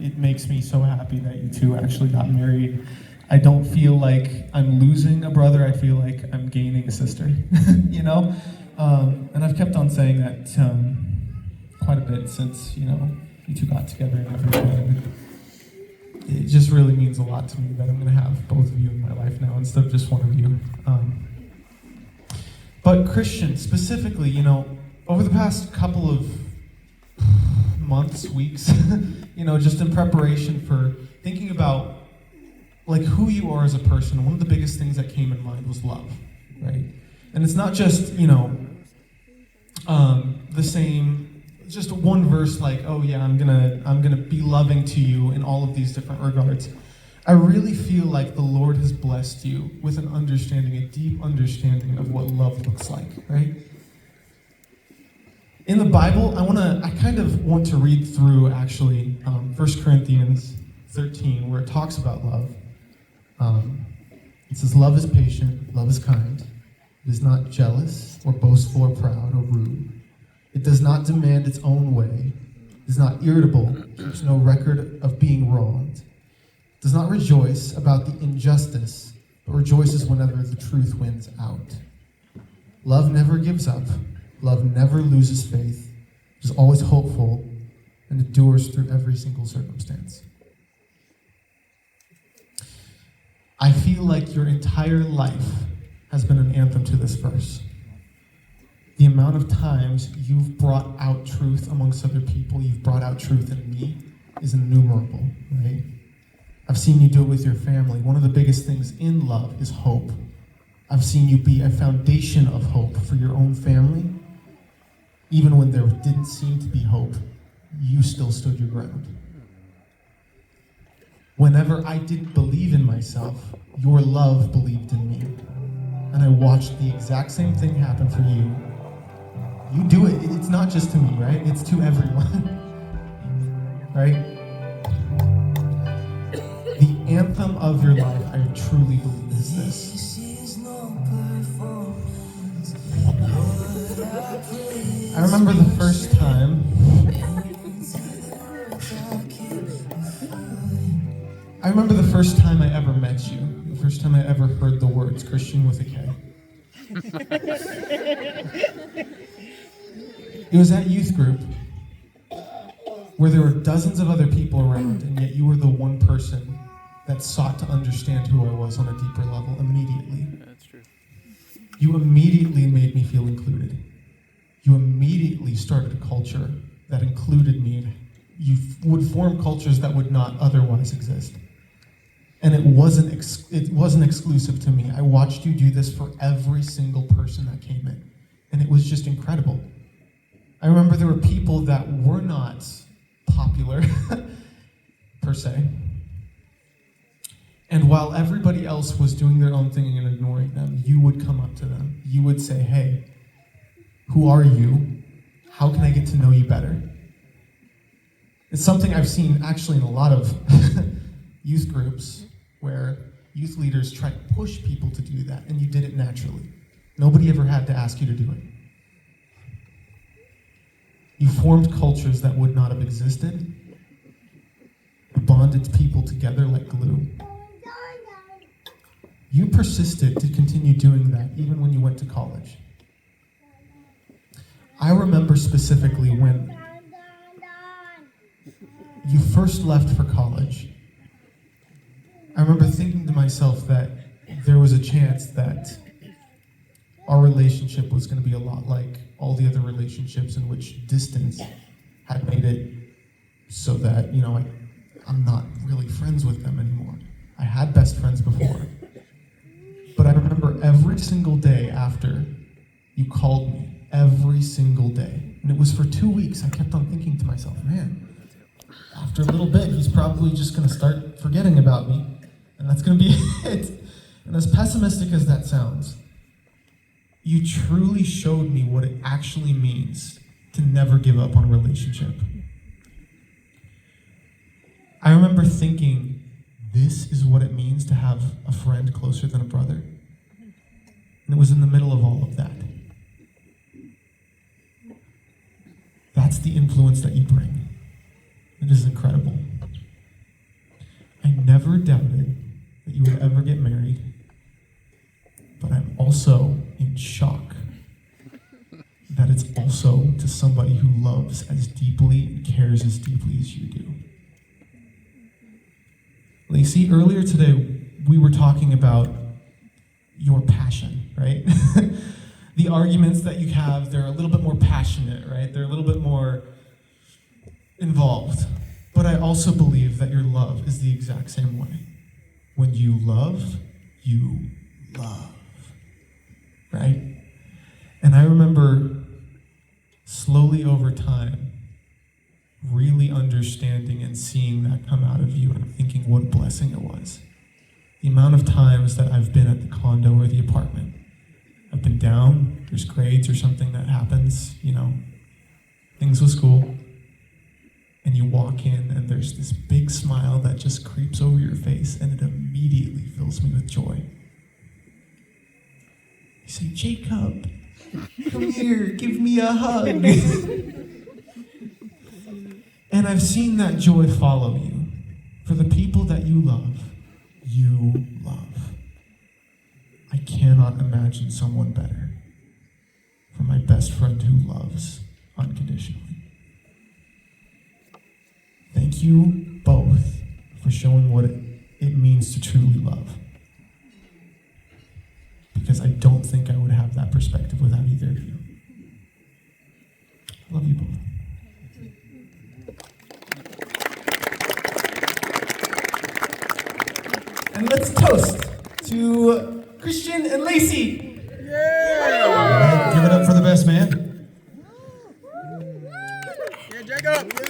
it makes me so happy that you two actually got married. I don't feel like I'm losing a brother, I feel like I'm gaining a sister, you know? And I've kept on saying that quite a bit since, you two got together and everything. It just really means a lot to me that I'm gonna have both of you in my life now instead of just one of you. But Christian, specifically, over the past couple of months, weeks, just in preparation for thinking about like who you are as a person, one of the biggest things that came in mind was love, right? And it's not just, the same, just one verse like, oh yeah, I'm gonna be loving to you in all of these different regards. I really feel like the Lord has blessed you with an understanding, a deep understanding of what love looks like, right? In the Bible, I kind of want to read through actually 1 Corinthians 13, where it talks about love. It says, love is patient, love is kind. It is not jealous or boastful or proud or rude. It does not demand its own way. It is not irritable, keeps no record of being wronged. It does not rejoice about the injustice, but rejoices whenever the truth wins out. Love never gives up. Love never loses faith. It is always hopeful and endures through every single circumstance. I feel like your entire life has been an anthem to this verse. The amount of times you've brought out truth amongst other people, you've brought out truth in me, is innumerable, right? I've seen you do it with your family. One of the biggest things in love is hope. I've seen you be a foundation of hope for your own family. Even when there didn't seem to be hope, you still stood your ground. Whenever I didn't believe in myself, your love believed in me. And I watched the exact same thing happen for you. You do it. It's not just to me, right? It's to everyone. Right? The anthem of your life, I truly believe, is this. I remember the first time I ever met you, the first time I ever heard the words Christian with a K. It was at youth group where there were dozens of other people around, and yet you were the one person that sought to understand who I was on a deeper level immediately. That's true. You immediately made me feel included. You immediately started a culture that included me. You would form cultures that would not otherwise exist. And it wasn't exclusive to me. I watched you do this for every single person that came in. And it was just incredible. I remember there were people that were not popular, per se. And while everybody else was doing their own thing and ignoring them, you would come up to them. You would say, hey, who are you? How can I get to know you better? It's something I've seen actually in a lot of youth groups where youth leaders try to push people to do that, and you did it naturally. Nobody ever had to ask you to do it. You formed cultures that would not have existed. You bonded people together like glue. You persisted to continue doing that even when you went to college. I remember specifically when you first left for college. I remember thinking to myself that there was a chance that our relationship was going to be a lot like all the other relationships in which distance had made it so that, I'm not really friends with them anymore. I had best friends before. But I remember every single day after you called me, every single day. And it was for 2 weeks. I kept on thinking to myself, man, after a little bit, he's probably just going to start forgetting about me. And that's going to be it. And as pessimistic as that sounds, you truly showed me what it actually means to never give up on a relationship. I remember thinking, this is what it means to have a friend closer than a brother. And it was in the middle of all of that. That's the influence that you bring. It is incredible. never doubted that you would ever get married, but I'm also in shock that it's also to somebody who loves as deeply and cares as deeply as you do. Lacey, earlier today, we were talking about your passion, right? The arguments that you have, they're a little bit more passionate, right? They're a little bit more involved. But I also believe that your love is the exact same way. When you love, right? And I remember slowly over time, really understanding and seeing that come out of you and thinking what a blessing it was. The amount of times that I've been at the condo or the apartment, I've been down, there's grades or something that happens, things with school, and you walk in and there's this big smile that just creeps over your face and it immediately fills me with joy. You say, Jacob, come here, give me a hug. And I've seen that joy follow you. For the people that you love. I cannot imagine someone better. For my best friend who loves unconditionally. Thank you both for showing what it means to truly love. Because I don't think I would have that perspective without either of you. I love you both. And let's toast to Christian and Lacey. Yeah! All right, give it up for the best man.